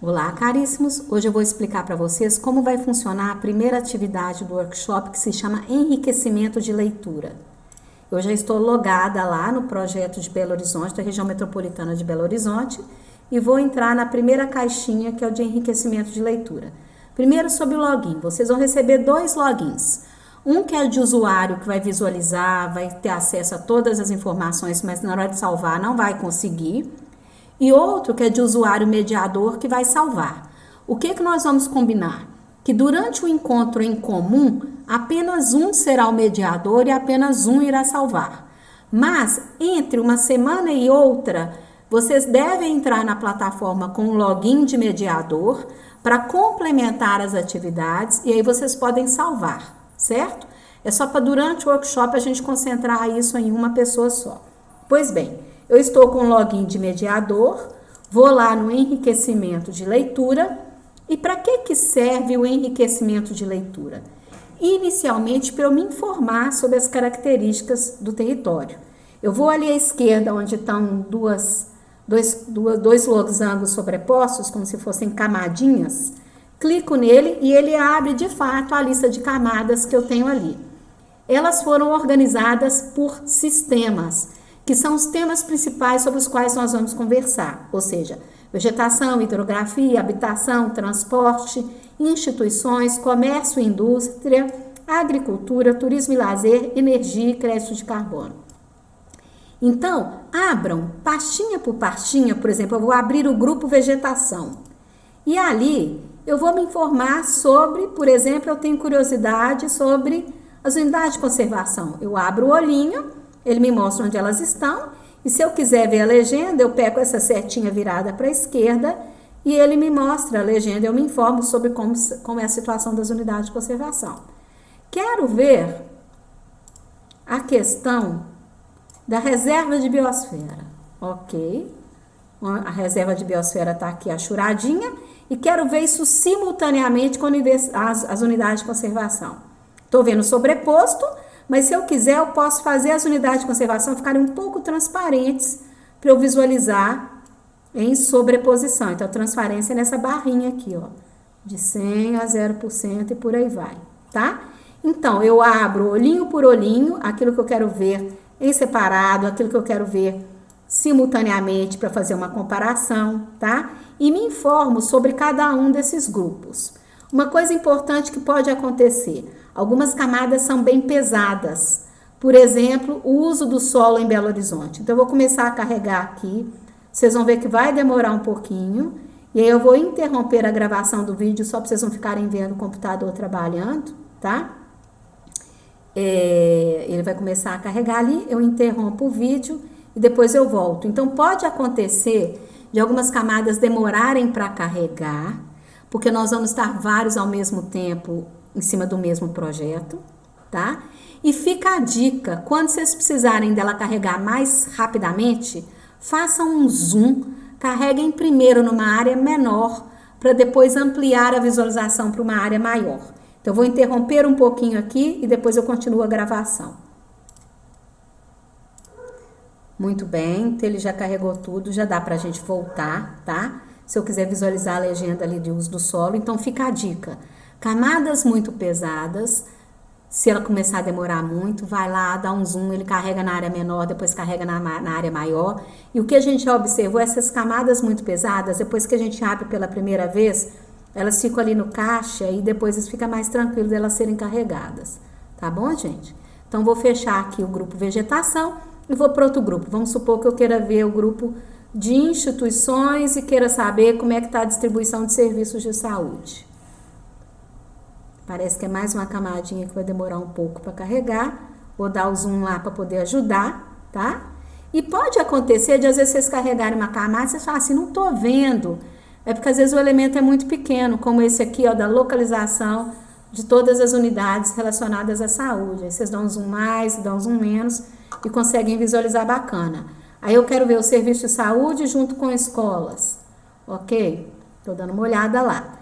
Olá, caríssimos! Hoje eu vou explicar para vocês como vai funcionar a primeira atividade do workshop que se chama Enriquecimento de Leitura. Eu já estou logada lá no projeto de Belo Horizonte, da região metropolitana de Belo Horizonte, e vou entrar na primeira caixinha, que é o de enriquecimento de leitura. Primeiro, sobre o login. Vocês vão receber 2 logins. Um que é de usuário, que vai visualizar, vai ter acesso a todas as informações, mas na hora de salvar não vai conseguir. E outro que é de usuário mediador, que vai salvar. O que nós vamos combinar? Que durante o encontro em comum, apenas um será o mediador e apenas um irá salvar. Mas, entre uma semana e outra, vocês devem entrar na plataforma com um login de mediador para complementar as atividades e aí vocês podem salvar, certo? É só para durante o workshop a gente concentrar isso em uma pessoa só. Pois bem, eu estou com o login de mediador, vou lá no enriquecimento de leitura. E para que serve o enriquecimento de leitura? Inicialmente, para eu me informar sobre as características do território. Eu vou ali à esquerda, onde estão dois losangos sobrepostos, como se fossem camadinhas. Clico nele e ele abre, de fato, a lista de camadas que eu tenho ali. Elas foram organizadas por sistemas, que são os temas principais sobre os quais nós vamos conversar, ou seja, vegetação, hidrografia, habitação, transporte, instituições, comércio e indústria, agricultura, turismo e lazer, energia e crédito de carbono. Então, abram pastinha por pastinha, por exemplo, eu vou abrir o grupo vegetação. E ali eu vou me informar sobre, por exemplo, eu tenho curiosidade sobre as unidades de conservação. Eu abro o olhinho, ele me mostra onde elas estão, e se eu quiser ver a legenda, eu pego essa setinha virada para a esquerda e ele me mostra a legenda, eu me informo sobre como é a situação das unidades de conservação. Quero ver a questão da reserva de biosfera. Ok, a reserva de biosfera está aqui achuradinha e quero ver isso simultaneamente com as unidades de conservação. Estou vendo sobreposto, mas se eu quiser, eu posso fazer as unidades de conservação ficarem um pouco transparentes para eu visualizar em sobreposição. Então, a transparência é nessa barrinha aqui, ó, de 100 a 0% e por aí vai, tá? Então, eu abro olhinho por olhinho, aquilo que eu quero ver em separado, aquilo que eu quero ver simultaneamente para fazer uma comparação, tá? E me informo sobre cada um desses grupos. Uma coisa importante que pode acontecer: algumas camadas são bem pesadas. Por exemplo, o uso do solo em Belo Horizonte. Então, eu vou começar a carregar aqui. Vocês vão ver que vai demorar um pouquinho. E aí, eu vou interromper a gravação do vídeo só para vocês não ficarem vendo o computador trabalhando, tá? Ele vai começar a carregar ali. Eu interrompo o vídeo e depois eu volto. Então, pode acontecer de algumas camadas demorarem para carregar, porque nós vamos estar vários ao mesmo tempo em cima do mesmo projeto, tá? E fica a dica, quando vocês precisarem dela carregar mais rapidamente, façam um zoom, carreguem primeiro numa área menor, para depois ampliar a visualização para uma área maior. Então, eu vou interromper um pouquinho aqui e depois eu continuo a gravação. Muito bem, então ele já carregou tudo, já dá para a gente voltar, tá? Se eu quiser visualizar a legenda ali de uso do solo, então fica a dica. Camadas muito pesadas, se ela começar a demorar muito, vai lá, dá um zoom, ele carrega na área menor, depois carrega na área maior. E o que a gente já observou, essas camadas muito pesadas, depois que a gente abre pela primeira vez, elas ficam ali no caixa e depois fica mais tranquilo delas serem carregadas. Tá bom, gente? Então, vou fechar aqui o grupo vegetação e vou para outro grupo. Vamos supor que eu queira ver o grupo de instituições e queira saber como é que está a distribuição de serviços de saúde. Parece que é mais uma camadinha que vai demorar um pouco para carregar. Vou dar o zoom lá para poder ajudar, tá? E pode acontecer de, às vezes, vocês carregarem uma camada e vocês falam assim, não tô vendo. É porque, às vezes, o elemento é muito pequeno, como esse aqui, ó, da localização de todas as unidades relacionadas à saúde. Aí vocês dão um zoom mais, dão um zoom menos e conseguem visualizar bacana. Aí eu quero ver o serviço de saúde junto com escolas, ok? Tô dando uma olhada lá.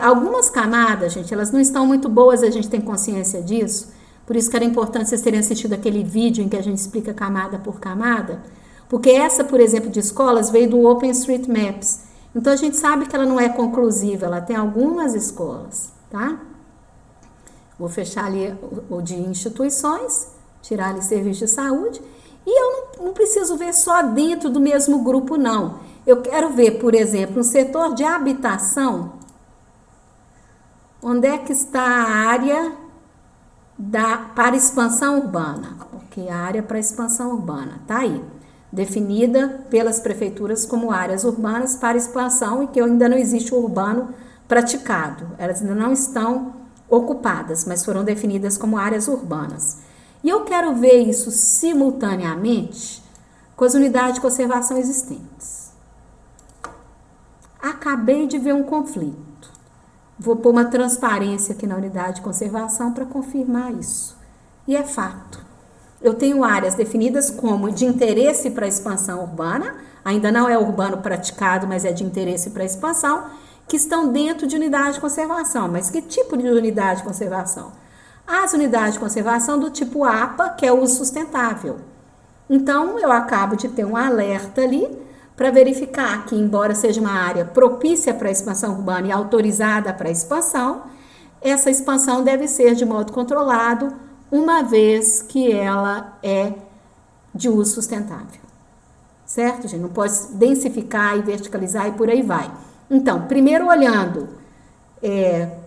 Algumas camadas, gente, elas não estão muito boas, a gente tem consciência disso, por isso que era importante vocês terem assistido aquele vídeo em que a gente explica camada por camada, porque essa, por exemplo, de escolas veio do OpenStreetMaps, Então, a gente sabe que ela não é conclusiva, ela tem algumas escolas, tá? Vou fechar ali o de instituições, tirar ali serviço de saúde, e eu não preciso ver só dentro do mesmo grupo, não. Eu quero ver, por exemplo, no setor de habitação, onde é que está a área para expansão urbana. Ok, a área para expansão urbana, tá aí. Definida pelas prefeituras como áreas urbanas para expansão e que ainda não existe o urbano praticado. Elas ainda não estão ocupadas, mas foram definidas como áreas urbanas. E eu quero ver isso simultaneamente com as unidades de conservação existentes. Acabei de ver um conflito. Vou pôr uma transparência aqui na unidade de conservação para confirmar isso. E é fato. Eu tenho áreas definidas como de interesse para expansão urbana, ainda não é urbano praticado, mas é de interesse para expansão, que estão dentro de unidade de conservação. Mas que tipo de unidade de conservação? As unidades de conservação do tipo APA, que é uso sustentável. Então, eu acabo de ter um alerta ali para verificar que, embora seja uma área propícia para a expansão urbana e autorizada para a expansão, essa expansão deve ser de modo controlado, uma vez que ela é de uso sustentável. Certo, gente? Não pode densificar e verticalizar e por aí vai. Então, primeiro olhando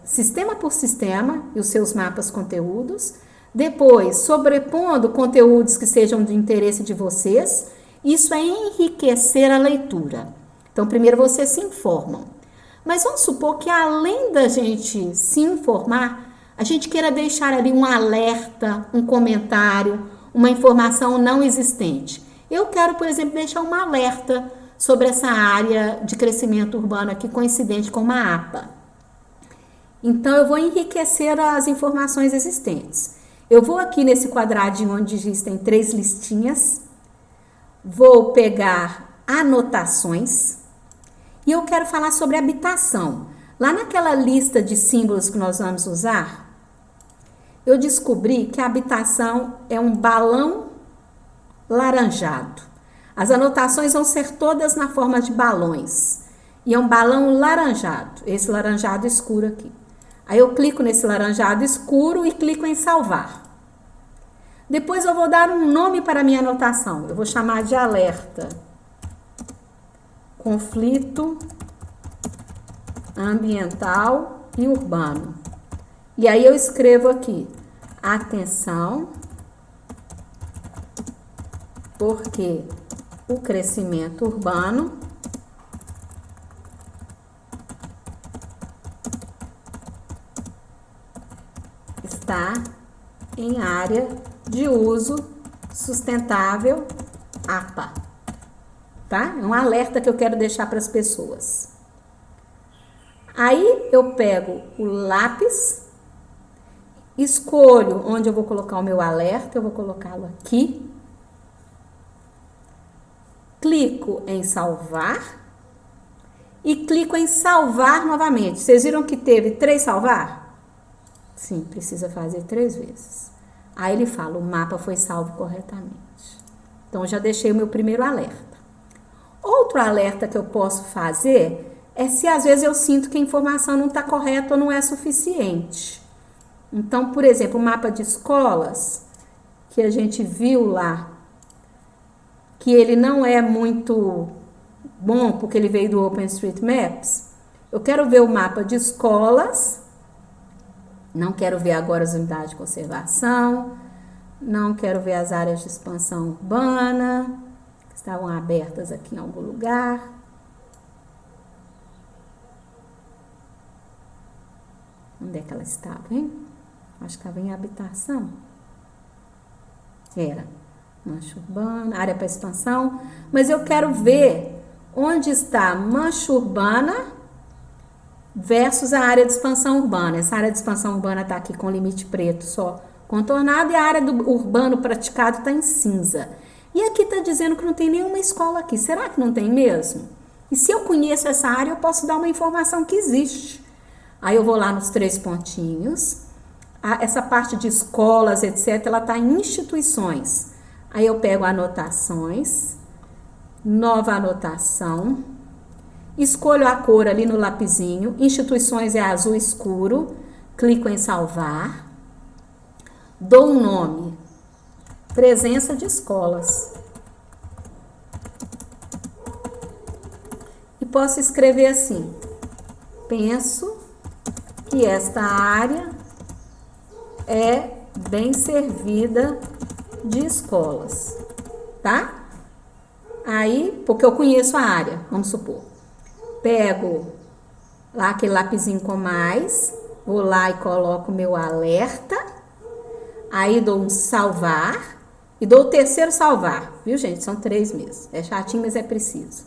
sistema por sistema e os seus mapas conteúdos, depois sobrepondo conteúdos que sejam de interesse de vocês, isso é enriquecer a leitura. Então, primeiro vocês se informam. Mas vamos supor que além da gente se informar, a gente queira deixar ali um alerta, um comentário, uma informação não existente. Eu quero, por exemplo, deixar um alerta sobre essa área de crescimento urbano aqui coincidente com uma APA. Então, eu vou enriquecer as informações existentes. Eu vou aqui nesse quadradinho onde existem 3 listinhas, vou pegar anotações e eu quero falar sobre habitação. Lá naquela lista de símbolos que nós vamos usar, eu descobri que a habitação é um balão laranjado. As anotações vão ser todas na forma de balões. E é um balão laranjado, esse laranjado escuro aqui. Aí eu clico nesse laranjado escuro e clico em salvar. Depois eu vou dar um nome para a minha anotação. Eu vou chamar de alerta. Conflito ambiental e urbano. E aí eu escrevo aqui, atenção, porque o crescimento urbano está em área de uso sustentável APA, tá? É um alerta que eu quero deixar para as pessoas. Aí eu pego o lápis, escolho onde eu vou colocar o meu alerta, eu vou colocá-lo aqui, clico em salvar e clico em salvar novamente. Vocês viram que teve 3 salvar? Sim, precisa fazer 3 vezes. Aí ele fala, o mapa foi salvo corretamente. Então, eu já deixei o meu primeiro alerta. Outro alerta que eu posso fazer é se às vezes eu sinto que a informação não está correta ou não é suficiente. Então, por exemplo, o mapa de escolas, que a gente viu lá, que ele não é muito bom, porque ele veio do OpenStreetMaps, eu quero ver o mapa de escolas, não quero ver agora as unidades de conservação, não quero ver as áreas de expansão urbana, que estavam abertas aqui em algum lugar. Onde é que ela estava, hein? Acho que estava em habitação. Era mancha urbana, área para expansão. Mas eu quero ver onde está mancha urbana versus a área de expansão urbana. Essa área de expansão urbana está aqui com limite preto só contornado e a área do urbano praticado está em cinza. E aqui está dizendo que não tem nenhuma escola aqui. Será que não tem mesmo? E se eu conheço essa área, eu posso dar uma informação que existe. Aí eu vou lá nos 3 pontinhos. Essa parte de escolas, etc., ela está em instituições. Aí eu pego anotações, nova anotação, escolho a cor ali no lapisinho, instituições é azul escuro, clico em salvar, dou um nome, presença de escolas. E posso escrever assim: penso que esta área é bem servida de escolas, tá? Aí, porque eu conheço a área, vamos supor. Pego lá aquele lapisinho com mais, vou lá e coloco meu alerta, aí dou um salvar e dou o terceiro salvar, viu, gente? São 3 meses. É chatinho, mas é preciso.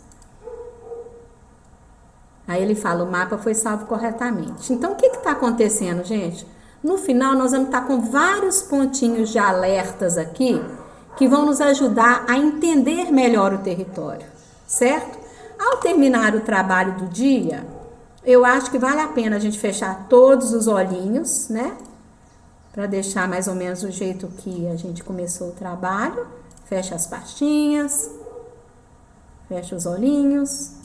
Aí ele fala, o mapa foi salvo corretamente. Então, o que está acontecendo, gente? No final, nós vamos estar com vários pontinhos de alertas aqui que vão nos ajudar a entender melhor o território, certo? Ao terminar o trabalho do dia, eu acho que vale a pena a gente fechar todos os olhinhos, né? Para deixar mais ou menos do jeito que a gente começou o trabalho. Fecha as pastinhas, fecha os olhinhos.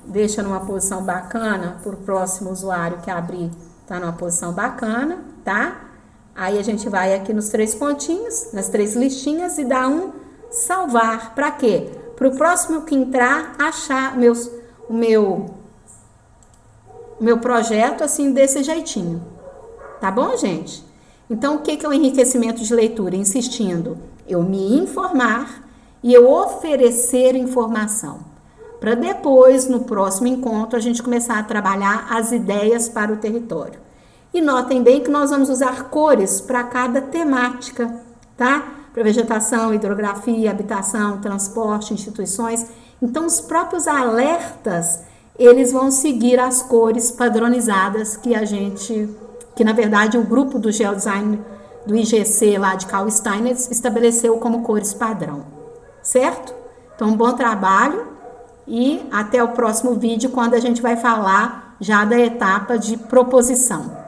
Deixa numa posição bacana para o próximo usuário que abrir, tá numa posição bacana, tá? Aí a gente vai aqui nos 3 pontinhos, nas 3 listinhas e dá um salvar. Para quê? Para o próximo que entrar, achar o meu projeto assim, desse jeitinho. Tá bom, gente? Então, o que é o enriquecimento de leitura? Insistindo, eu me informar e eu oferecer informação. Para depois, no próximo encontro, a gente começar a trabalhar as ideias para o território. E notem bem que nós vamos usar cores para cada temática, tá? Para vegetação, hidrografia, habitação, transporte, instituições. Então, os próprios alertas, eles vão seguir as cores padronizadas que na verdade o grupo do Geodesign do IGC lá de Carl Steiner estabeleceu como cores padrão, certo? Então, bom trabalho. E até o próximo vídeo, quando a gente vai falar já da etapa de proposição.